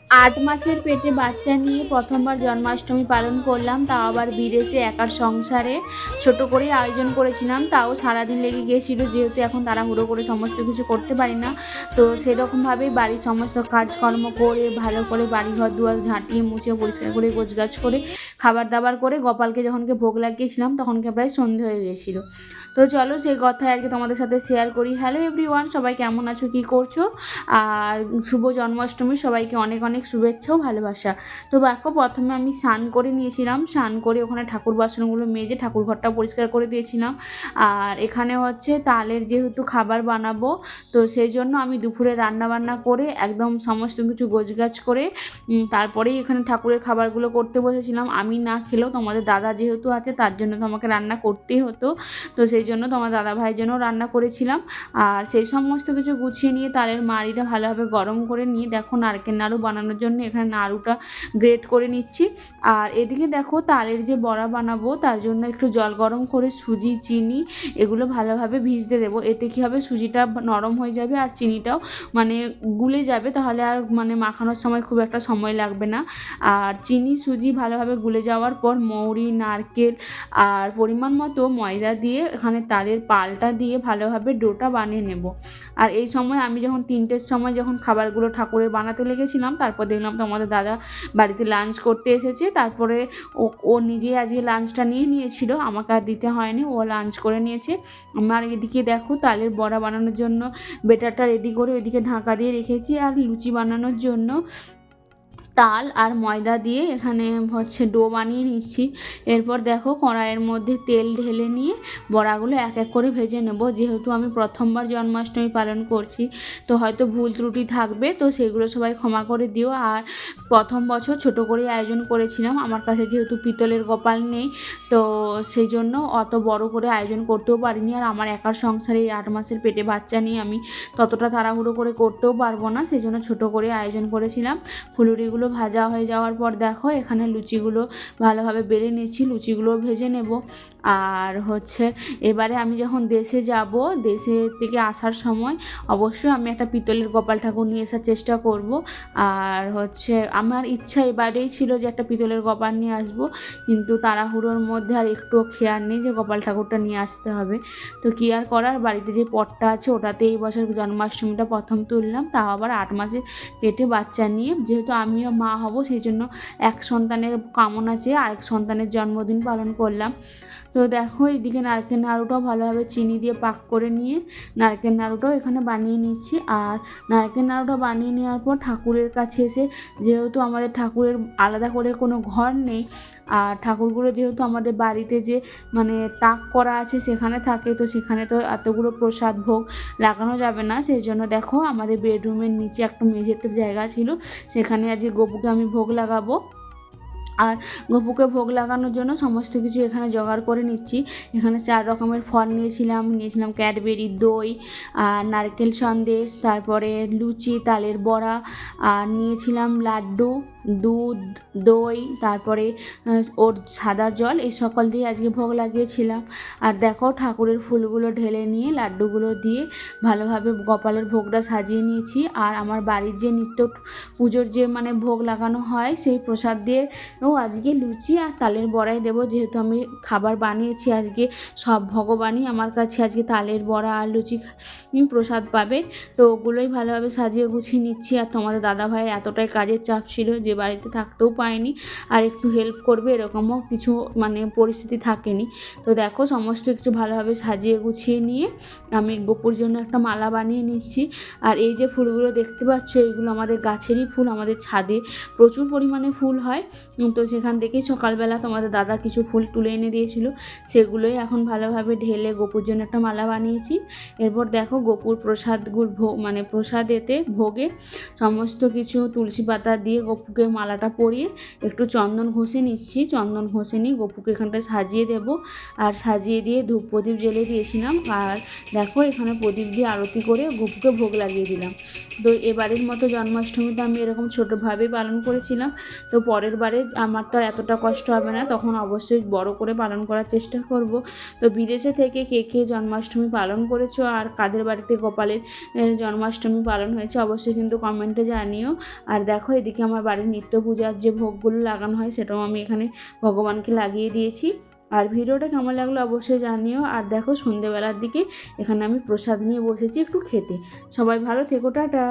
8 মাসের পেটে বাচ্চা নিয়ে প্রথমবার জন্মাষ্টমী পালন করলাম, তাও আবার বিদেশে একার সংসারে। ছোট করেই আয়োজন করেছিলাম, তাও সারাদিন লেগে গিয়েছিল, যেহেতু এখন তাড়াহুড়ো করে সমস্ত কিছু করতে পারি না। তো সেরকমভাবেই বাড়ির সমস্ত কাজকর্ম করে ভালো করে বাড়িঘর দুয়ার ঝাঁটিয়ে মুছে পরিষ্কার করে গোছগাছ করে খাবার দাবার করে গোপালকে যখনকে ভোগ লাগিয়েছিলাম তখনকে প্রায় সন্ধে হয়ে গিয়েছিলো। তো চলো সেই কথাই আজকে তোমাদের সাথে শেয়ার করি। হ্যালো এভরিওয়ান, সবাই কেমন আছো, কী করছো? আর শুভ জন্মাষ্টমী, সবাইকে অনেক অনেক শুভেচ্ছা ও ভালোবাসা। তো দেখো, প্রথমে আমি স্নান করে নিয়েছিলাম, স্নান করে ওখানে ঠাকুর বাসনগুলো মেজে ঠাকুর ঘরটা পরিষ্কার করে দিয়েছিলাম। আর এখানে হচ্ছে তালের যেহেতু খাবার বানাবো, তো সেই জন্য আমি দুপুরে রান্না বান্না করে একদম সমস্ত কিছু গোছগাছ করে তারপরেই এখানে ঠাকুরের খাবারগুলো করতে বসেছিলাম। আমি না খেলেও তোমাদের দাদা যেহেতু আছে তার জন্য তো আমাকে রান্না করতেই হতো, তো সেই জন্য তোমার দাদা ভাইয়ের জন্য রান্না করেছিলাম। আর সেই সমস্ত কিছু গুছিয়ে নিয়ে তালের মাড়িটা ভালোভাবে গরম করে নিয়ে দেখো নারকেল নাড়ু বানানোর জন্য এখানে নাড়ুটা গ্রেট করে নিচ্ছি। আর এদিকে দেখো তালের যে বড়া বানাবো তার জন্য একটু জল গরম করে সুজি চিনি এগুলো ভালোভাবে ভিজতে দেবো। এতে কী হবে, সুজিটা নরম হয়ে যাবে আর চিনিটাও মানে গুলে যাবে, তাহলে আর মানে মাখানোর সময় খুব একটা সময় লাগবে না। আর চিনি সুজি ভালোভাবে গুলে যাওয়ার পর মৌরি নারকেল আর পরিমাণ মতো ময়দা দিয়ে এখানে তালের পালটা দিয়ে ভালোভাবে ডোটা বানিয়ে নেব। আর এই সময় আমি যখন 3টের সময় যখন খাবারগুলো ঠাকুরের বানাতে লেগেছিলাম, তারপর দেখলাম তো আমাদের দাদা বাড়িতে লাঞ্চ করতে এসেছে। তারপরে ও নিজেই আজকে লাঞ্চটা নিয়ে নিয়েছিল, আমাকে আর দিতে হয়নি, ও লাঞ্চ করে নিয়েছে। আমার এদিকে দেখো তালের বড়া বানানোর জন্য বেটারটা রেডি করে ওইদিকে ঢাকা দিয়ে রেখেছি। আর লুচি বানানোর জন্য তাল আর ময়দা দিয়ে এখানে হচ্ছে ডো বানিয়ে নিচ্ছি। এরপর দেখো কড়াইয়ের মধ্যে তেল ঢেলে নিয়ে বড়াগুলো এক এক করে ভেজে নেব। যেহেতু আমি প্রথমবার জন্মাষ্টমী পালন করছি, তো হয়তো ভুল ত্রুটি থাকবে, তো সেগুলো সবাই ক্ষমা করে দিও। আর প্রথম বছর ছোট করে আয়োজন করেছিলাম, আমার কাছে যেহেতু পিতলের গোপাল নেই, তো সেই জন্য অত বড় করে আয়োজন করতেও পারিনি। আর আমার একার সংসারে 8 মাসের পেটে বাচ্চা নিয়ে আমি ততটা তাড়াহুড়ো করে করতেও পারবো না, সেই জন্য ছোটো করে আয়োজন করেছিলাম। ফুলুরিগুলো ভাজা হয়ে যাওয়ার পর দেখো এখানে লুচিগুলো ভালোভাবে বেলে নিচ্ছি, লুচিগুলো ভেজে নেব। আর হচ্ছে এবারে আমি যখন দেশে যাব, দেশে থেকে আসার সময় অবশ্যই আমি একটা পিতলের গোপাল ঠাকুর নিয়ে আসার চেষ্টা করব। আর হচ্ছে আমার ইচ্ছা এবারেই ছিল যে একটা পিতলের গোপাল নিয়ে আসবো, কিন্তু তাড়াহুড়োর মধ্যে আর একটুও খেয়াল নেই যে গোপাল ঠাকুরটা নিয়ে আসতে হবে। তো কী আর করার, বাড়িতে যে পটটা আছে ওটাতে এই বছর জন্মাষ্টমীটা প্রথম তুললাম, তাও আবার 8 মাসের পেটে বাচ্চা নিয়ে। যেহেতু আমিও মা হব, সেই জন্য এক সন্তানের কামনা চেয়ে আরেক সন্তানের জন্মদিন পালন করলাম। তো দেখো এদিকে নারকেল নাড়ুটাও ভালোভাবে চিনি দিয়ে পাক করে নিয়ে নারকেল নাড়ুটাও এখানে বানিয়ে নিচ্ছি। আর নারকেল নাড়ুটা বানিয়ে নেওয়ার পর ঠাকুরের কাছে এসে, যেহেতু আমাদের ঠাকুরের আলাদা করে কোনো ঘর নেই, আর ঠাকুরগুলো যেহেতু আমাদের বাড়িতে যে মানে তাক করা আছে সেখানে থাকে, তো সেখানে তো এতগুলো প্রসাদ ভোগ লাগানো যাবে না, সেই জন্য দেখো আমাদের বেডরুমের নিচে একটা মেঝেতে জায়গা ছিল, সেখানে আজকে গপুকে আমি ভোগ লাগাবো। আর গপুকে ভোগ লাগানোর জন্য সমস্ত কিছু এখানে জোগাড় করে নিচ্ছি। এখানে 4 রকমের ফল নিয়েছিলাম ক্যাডবেরি, দই আর নারকেল সন্দেশ, তারপরে লুচি, তালের বড়া, আর নিয়েছিলাম লাড্ডু, দুধ, দই, তারপরে ওর সাদা জল, এই সকল দিয়ে আজকে ভোগ লাগিয়েছিলাম। আর দেখো ঠাকুরের ফুলগুলো ঢেলে নিয়ে লাড্ডুগুলো দিয়ে ভালোভাবে গোপালের ভোগটা সাজিয়ে নিয়েছি। আর আমার বাড়ির যে নিত্য পুজোর যে মানে ভোগ লাগানো হয় সেই প্রসাদ দিয়ে আজকে লুচি আর তালের বড়াই দেবো। যেহেতু আমি খাবার বানিয়েছি আজকে, সব ভগবানই আমার কাছে আজকে তালের বড়া আর লুচি প্রসাদ পাবে, তো ওগুলোই ভালোভাবে সাজিয়ে গুছিয়ে নিচ্ছি। আর তোমাদের দাদা ভাইয়ের এতটাই কাজের চাপ ছিল যে বাড়িতে থাকতেও পায়নি, আর একটু হেল্প করবে এরকমও কিছু মানে পরিস্থিতি থাকেনি। তো দেখো সমস্ত কিছু ভালোভাবে সাজিয়ে গুছিয়ে নিয়ে আমি গপুর জন্য একটা মালা বানিয়ে নিচ্ছি। আর এই যে ফুলগুলো দেখতে পাচ্ছ, এইগুলো আমাদের গাছেরই ফুল, আমাদের ছাদে প্রচুর পরিমাণে ফুল হয়, তো সেখান থেকেই সকালবেলা তোমাদের দাদা কিছু ফুল তুলে এনে দিয়েছিল, সেগুলোই এখন ভালোভাবে ঢেলে গপুর জন্য একটা মালা বানিয়েছি। এরপর দেখো গপুর প্রসাদগুলো মানে প্রসাদেতে ভোগে সমস্ত কিছু তুলসী পাতা দিয়ে গপুকে মালাটা পরিয়ে একটু চন্দন ঘষে নিচ্ছি। চন্দন ঘষে নিয়ে গপুকে এখানটায় সাজিয়ে দেব। আর সাজিয়ে দিয়ে ধূপ প্রদীপ জ্বেলে দিয়েছিলাম। আর দেখো এখানে প্রদীপ দিয়ে আরতি করে গপুকে ভোগ লাগিয়ে দিলাম। তো এবারের মতো জন্মাষ্টমীতে আমি এরকম ছোটোভাবেই পালন করেছিলাম। তো পরের বারে আমার তো আর এতটা কষ্ট হবে না, তখন অবশ্যই বড় করে পালন করার চেষ্টা করব। তো বিদেশে থেকে কে কে জন্মাষ্টমী পালন করেছো আর কাদের বাড়িতে গোপালের জন্মাষ্টমী পালন হয়েছে অবশ্যই কিন্তু কমেন্টে জানিও। আর দেখো এদিকে আমার বাড়ির নিত্য পূজার যে ভোগগুলো লাগানো হয় সেটাও আমি এখানে ভগবানকে লাগিয়ে দিয়েছি। আর ভিডিওটা কেমন লাগলো অবশ্যই জানিও। আর দেখো সন্ধেবেলার দিকে এখানে আমি প্রসাদ নিয়ে বসেছি একটু খেতে। সবাই ভালো থেকো, টাটা।